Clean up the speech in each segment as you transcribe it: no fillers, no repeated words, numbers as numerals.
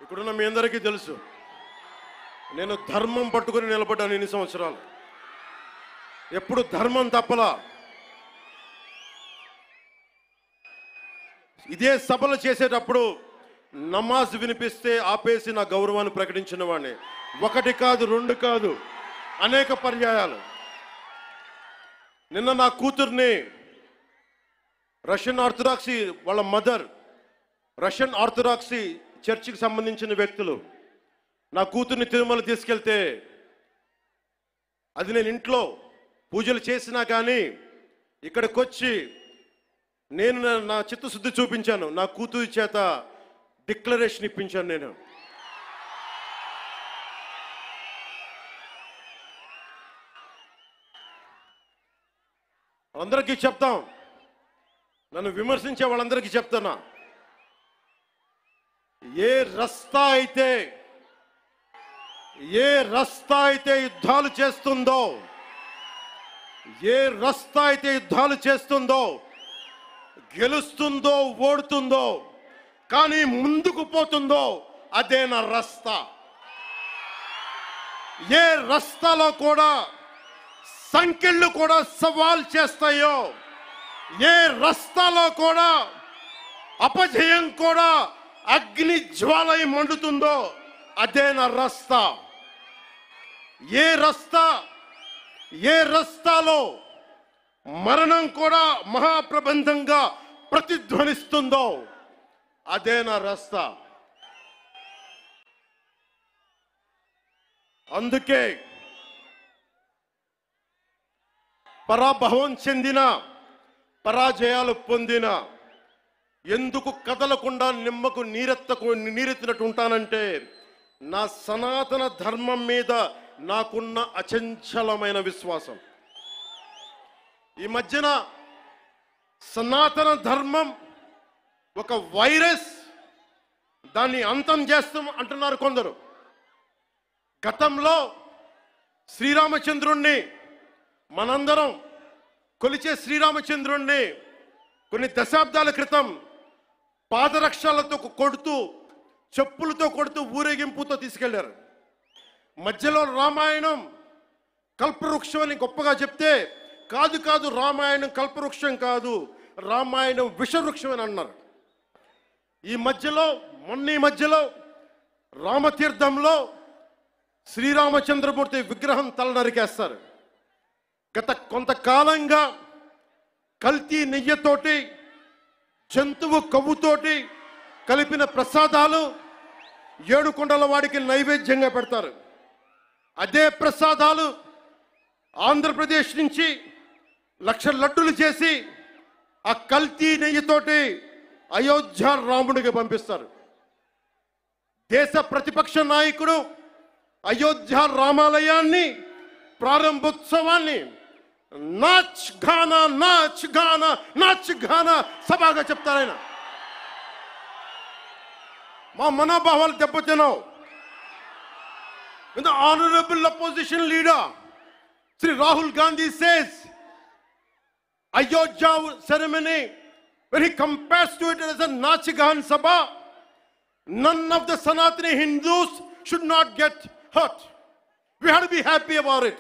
ఇక్కడున్న మీ అందరికీ తెలుసు, నేను ధర్మం పట్టుకుని నిలబడ్డాను ఇన్ని సంవత్సరాలు. ఎప్పుడు ధర్మం తప్పలా. ఇదే సభలు చేసేటప్పుడు నమాజ్ వినిపిస్తే ఆపేసి నా గౌరవాన్ని ప్రకటించిన వాడిని. ఒకటి కాదు, రెండు కాదు, అనేక పర్యాయాలు. నిన్న నా కూతుర్ని రష్యన్ ఆర్థడాక్సీ, వాళ్ళ మదర్ రష్యన్ ఆర్థడాక్సీ చర్చికి సంబంధించిన వ్యక్తులు నా కూతుర్ని తిరుమల తీసుకెళ్తే, అది నేను ఇంట్లో పూజలు చేసినా కానీ ఇక్కడికి వచ్చి నేను నా చిత్తశుద్ధి చూపించాను. నా కూతురి చేత డిక్లరేషన్ ఇప్పించాను. నేను అందరికీ చెప్తాం, నన్ను విమర్శించే వాళ్ళందరికీ చెప్తున్నా, ఏ రస్తా అయితే యుద్ధాలు చేస్తుందో, గెలుస్తుందో ఓడుతుందో, కానీ ముందుకు పోతుందో అదే నా రస్తా. ఏ రస్తాలో కూడా సంఖ్యలు కూడా సవాల్ చేస్తాయో, ఏ రస్తాలో కూడా అపజయం కూడా అగ్ని జ్వాలై మండుతుందో అదే నా రస్తా. ఏ రస్తాలో మరణం కూడా మహాప్రబంధంగా ప్రతిధ్వనిస్తుందో అదే నా రస్తా. అందుకే పరాభవం చెందిన, పరాజయాలు పొందిన ఎందుకు కదలకుండా నిమ్మకు నీరెత్తినట్టు ఉంటానంటే, నా సనాతన ధర్మం మీద నాకున్న అచంచలమైన విశ్వాసం. ఈ మధ్యన సనాతన ధర్మం ఒక వైరస్, దాన్ని అంతం చేస్తాం అంటున్నారు కొందరు. గతంలో శ్రీరామచంద్రుణ్ణి, మనందరం కొలిచే శ్రీరామచంద్రుణ్ణి కొన్ని దశాబ్దాల క్రితం పాదరక్షలతో కొడుతూ, చెప్పులతో కొడుతూ, ఊరేగింపుతో తీసుకెళ్లారు. మధ్యలో రామాయణం కల్పవృక్షం అని గొప్పగా చెప్తే, కాదు రామాయణం కల్పవృక్షం కాదు, రామాయణం విషవృక్షం అని అన్నారు. ఈ మధ్యలో రామతీర్థంలో శ్రీరామచంద్రమూర్తి విగ్రహం తల నరికేస్తారు. గత కొంతకాలంగా కల్తీ నెయ్యితోటి, జంతువు కొవ్వుతోటి కలిపిన ప్రసాదాలు ఏడుకొండల వాడికి నైవేద్యంగా పెడతారు. అదే ప్రసాదాలు ఆంధ్రప్రదేశ్ నుంచి 1,00,000 లడ్డులు చేసి ఆ కల్తీ నెయ్యితోటి అయోధ్య రాముడికి పంపిస్తారు. దేశ ప్రతిపక్ష నాయకుడు అయోధ్య రామాలయాన్ని ప్రారంభోత్సవాన్ని నాచ్ గానా సభగా చెప్తారాయన. మా మనోభావాలు దెబ్బతిన్నావు. When the honorable opposition leader Sri Rahul Gandhi says Ayodhya ceremony, when he compares to it as a Nachigan Sabha, none of the Sanatani Hindus should not get hurt. We have to be happy about it.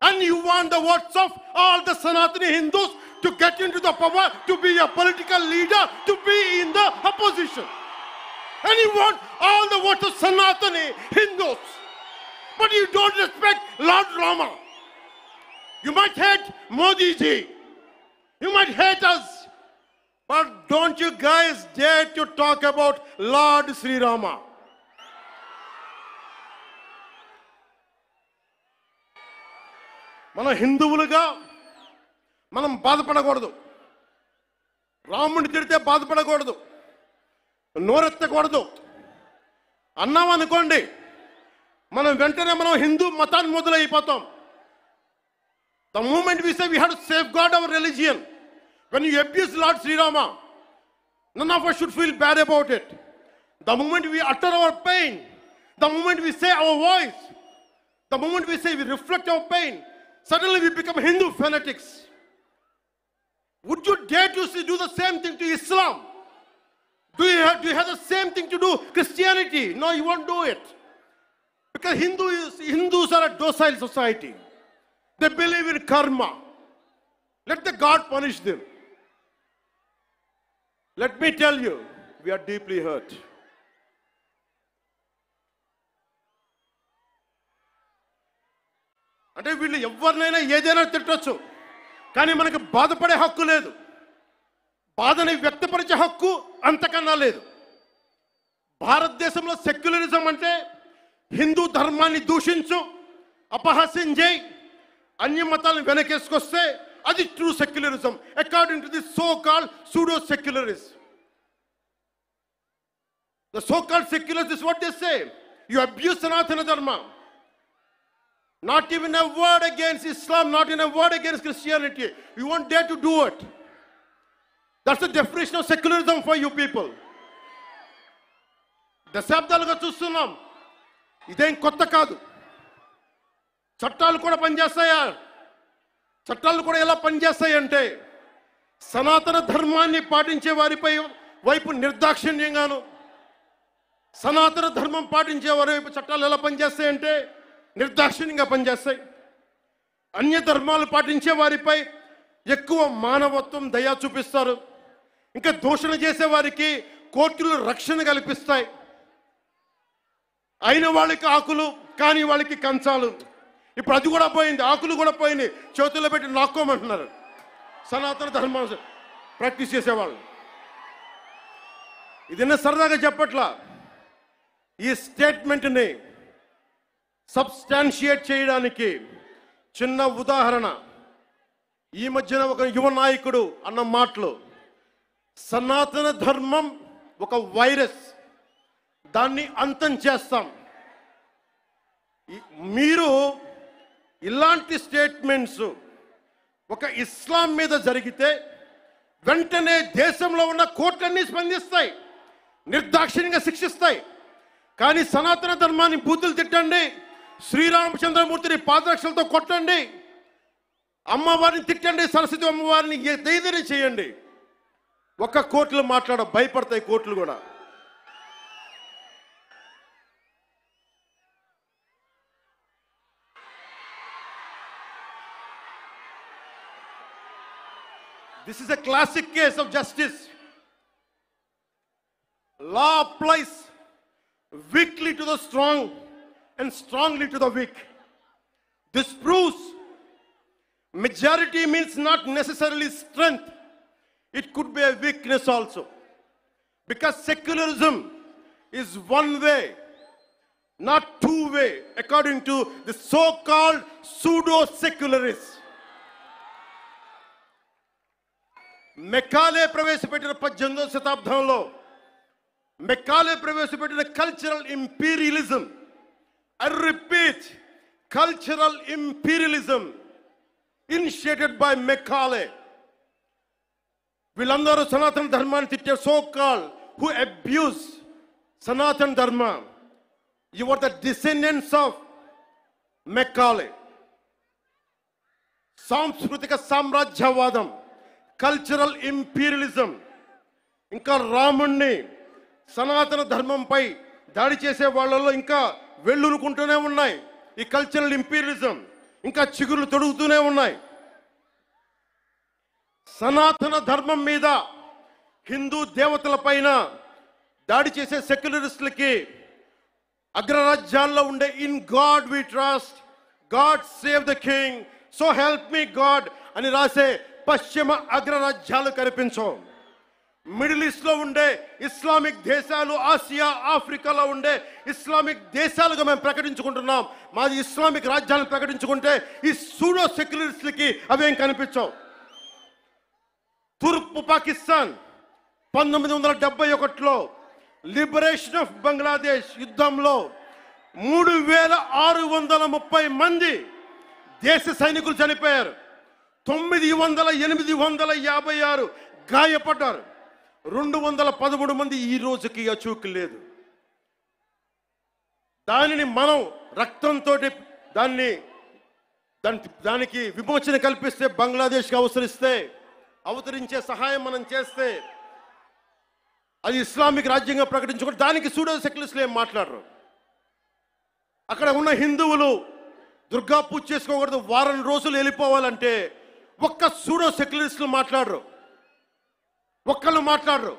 And you want the votes of all the Sanatani Hindus to get into the power, to be a political leader, to be in the opposition. And you want all the votes of Sanatani Hindus. But you don't respect Lord Rama. You might hate Modi ji. You might hate us. But don't you guys dare to talk about Lord Sri Rama. మన హిందువులుగా మనం బాధపడకూడదు. రాముడిని తిడితే బాధపడకూడదు, నోరెత్తకూడదు. అన్నామనుకోండి, మనం వెంటనే హిందూ మతాన్ని మొదలైపోతాం. The moment we say we have to safeguard our religion, when you abuse Lord Sri Rama, none of us should feel bad about it. The moment we utter our pain, the moment we say our voice, the moment we say we reflect our pain, suddenly we become Hindu fanatics. Would you dare to do the same thing to Islam? Do you do you have the same thing to do Christianity? No, you won't do it. Because Hindus are a docile society. They believe in karma. Let the God punish them. Let me tell you, we are deeply hurt. అంటే వీళ్ళు ఎవరినైనా ఏదైనా తిట్టొచ్చు, కానీ మనకు బాధపడే హక్కు లేదు. బాధని వ్యక్తపరిచే హక్కు అంతకన్నా లేదు. భారతదేశంలో సెక్యులరిజం అంటే హిందూ ధర్మాన్ని దూషించు, అపహాస్యం చేయి, అన్య మతాలను వెనకేసుకొస్తే అది true secularism according to the so called pseudo secularist. The so called secularists is what they say. You abuse Sanatana Dharma. Not even a word against Islam, not even a word against Christianity. You won't dare to do it. That's the definition of secularism for you people. దశాబ్దాలుగా చూస్తున్నాం, ఇదేం కొత్త కాదు. చట్టాలు కూడా పనిచేస్తాయా? చట్టాలు కూడా ఎలా పనిచేస్తాయంటే సనాతన ధర్మాన్ని పాటించే వారిపై వైపు నిర్దాక్షిణ్యంగాను, సనాతన ధర్మం పాటించే వారి వైపు చట్టాలు ఎలా పనిచేస్తాయంటే నిర్దాక్షిణ్యంగా పనిచేస్తాయి. అన్య ధర్మాలు పాటించే వారిపై ఎక్కువ మానవత్వం, దయ చూపిస్తారు. ఇంకా దూషణ చేసే వారికి కోర్టులు రక్షణ కల్పిస్తాయి. అయిన వాళ్ళకి ఆకులు, కాని వాళ్ళకి కంచాలు. ఇప్పుడు అది కూడా పోయింది, ఆకులు కూడా పోయింది, చేతుల్లో పెట్టి నాక్కోమంటున్నారు సనాతన ధర్మం ప్రాక్టీస్ చేసేవాళ్ళు. ఇది సరదాగా చెప్పట్లా. ఈ స్టేట్మెంట్ని సబ్స్టాన్షియేట్ చేయడానికి చిన్న ఉదాహరణ. ఈ మధ్యన ఒక యువ నాయకుడు అన్న మాటలు, సనాతన ధర్మం ఒక వైరస్, దాన్ని అంతం చేస్తాం. మీరు ఇలాంటి స్టేట్మెంట్స్ ఒక ఇస్లాం మీద జరిగితే వెంటనే దేశంలో ఉన్న కోర్టులన్నీ స్పందిస్తాయి, నిర్దాక్షిణ్యంగా శిక్షిస్తాయి. కానీ సనాతన ధర్మాన్ని బూతులు తిట్టండి, శ్రీరామచంద్రమూర్తిని పాదరక్షలతో కొట్టండి, అమ్మవారిని తిట్టండి, సరస్వతి అమ్మవారిని ఏదైనా చేయండి, ఒక్క కోర్టులు భయపడతాయి కోర్టులు కూడా. This is a classic case of justice. Law applies weakly to the strong and strongly to the weak. This proves majority means not necessarily strength. It could be a weakness also. Because secularism is one way, not two way, according to the so-called pseudo-secularists. Macaulay ప్రవేశపెట్టిన 18వ శతాబ్దంలో Macaulay ప్రవేశపెట్టిన cultural imperialism, I repeat, cultural imperialism initiated by Macaulay. వీళ్ళందరూ సనాతన ధర్మాన్ని తిట్టే so called who abuse Sanatana Dharma, you are the descendants of Macaulay. సాంస్కృతిక సామ్రాజ్యవాదం, cultural imperialism, ఇంకా రాముణ్ణి సనాతన ధర్మంపై దాడి చేసే వాళ్ళలో ఇంకా వెల్లునుకుంటూనే ఉన్నాయి ఈ కల్చరల్ ఇంపీరియలిజం, ఇంకా చిగురులు తొడుగుతూనే ఉన్నాయి. సనాతన ధర్మం మీద, హిందూ దేవతల పైన దాడి చేసే సెక్యులరిస్టులకి అగ్రరాజ్యాల్లో ఉండే in God we trust, God save the King, so help me God అని రాసే పశ్చిమ అగ్రరాజ్యాలు కనిపించవు. మిడిల్ ఈస్ట్లో ఉండే ఇస్లామిక్ దేశాలు, ఆసియా, ఆఫ్రికాలో ఉండే ఇస్లామిక్ దేశాలుగా మేము ప్రకటించుకుంటున్నాం. మాది ఇస్లామిక్ రాజ్యాలను ప్రకటించుకుంటే ఈ సూడో సెక్యులరిస్టులకి అవేం కనిపించవు. తూర్పు పాకిస్తాన్ 1971లో లిబరేషన్ ఆఫ్ బంగ్లాదేశ్ యుద్ధంలో 3630 మంది దేశ సైనికులు చనిపోయారు, 856 గాయపడ్డారు, 213 మంది ఈ రోజుకి అచూకు లేదు. దానిని మనం రక్తంతో దానికి విమోచన కల్పిస్తే, బంగ్లాదేశ్కి అవతరించే సహాయం మనం చేస్తే అది ఇస్లామిక్ రాజ్యంగా ప్రకటించుకుంటే దానికి సూడో సెక్యులరిస్టులు ఏం మాట్లాడరు. అక్కడ ఉన్న హిందువులు దుర్గా పూజ చేసుకోకూడదు, వారం రోజులు వెళ్ళిపోవాలంటే ఒక్క సూడో సెక్యులరిస్టులు మాట్లాడరు, ఒక్కళ్ళు మాట్లాడరు.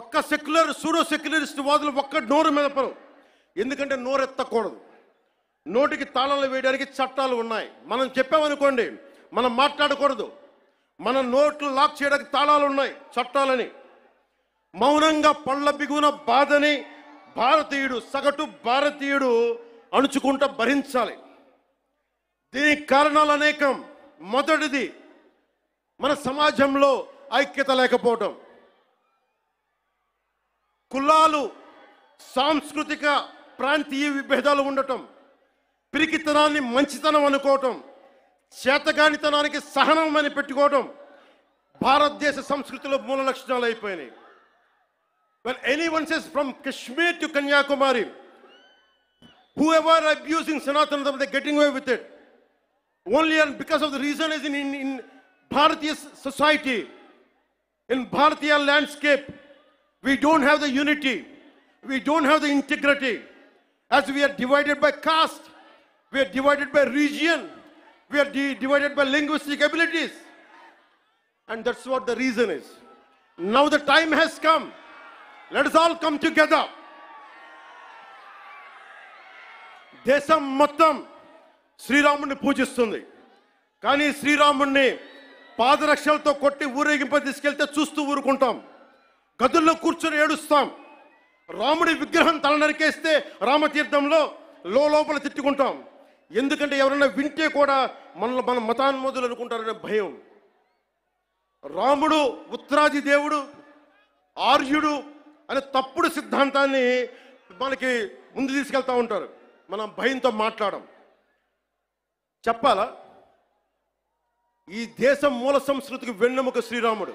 ఒక్క సూడో సెక్యులరిస్ట్ వాదులు ఒక్క నోరు మెదపరు. ఎందుకంటే నోరెత్తకూడదు, నోటికి తాళాలు వేయడానికి చట్టాలు ఉన్నాయి. మనం చెప్పామనుకోండి, మనం మాట్లాడకూడదు, మన నోట్లు లాక్ చేయడానికి తాళాలు ఉన్నాయి, చట్టాలని. మౌనంగా పళ్ళ బిగున బాధని భారతీయుడు, సగటు భారతీయుడు అణుచుకుంటూ భరించాలి. దీనికి కారణాలు అనేకం. మొదటిది, మన సమాజంలో ఐక్యత లేకపోవటం. కులాలు, సాంస్కృతిక ప్రాంతీయ విభేదాలు ఉండటం, పిరికితనాన్ని మంచితనం అనుకోవటం, చేతగానితనానికి సహనం అని పెట్టుకోవటం భారతదేశ సంస్కృతిలో మూల లక్షణాలు అయిపోయినాయి. When anyone says from Kashmir to Kanyakumari, whoever are abusing Sanatana, they're getting away with it. Only and because of the reason is in Bharatiya society, in Bharatiya landscape, we don't have the unity, we don't have the integrity. As we are divided by caste, we are divided by region, we are divided by linguistic abilities. And that's what the reason is. Now the time has come. Let us all come together. దేశం మొత్తం శ్రీరాముడిని పూజిస్తుంది. కానీ శ్రీరాముడిని పాదరక్షలతో కొట్టి ఊరేగింప తీసుకెళ్తే చూస్తూ ఊరుకుంటాం, గదుల్లో కూర్చొని ఏడుస్తాం. రాముడి విగ్రహం తల నరికేస్తే రామతీర్థంలో లోపల తిట్టుకుంటాం. ఎందుకంటే ఎవరైనా వింటే కూడా మన మతాన్మోదులు అనుకుంటారనే భయం. రాముడు ఉత్తరాది దేవుడు, ఆర్యుడు అనే తప్పుడు సిద్ధాంతాన్ని మనకి ముందు తీసుకెళ్తా ఉంటారు. మనం భయంతో మాట్లాడడం. చెప్పాలా, ఈ దేశం మూల సంస్కృతికి వెన్నెముక శ్రీరాముడు.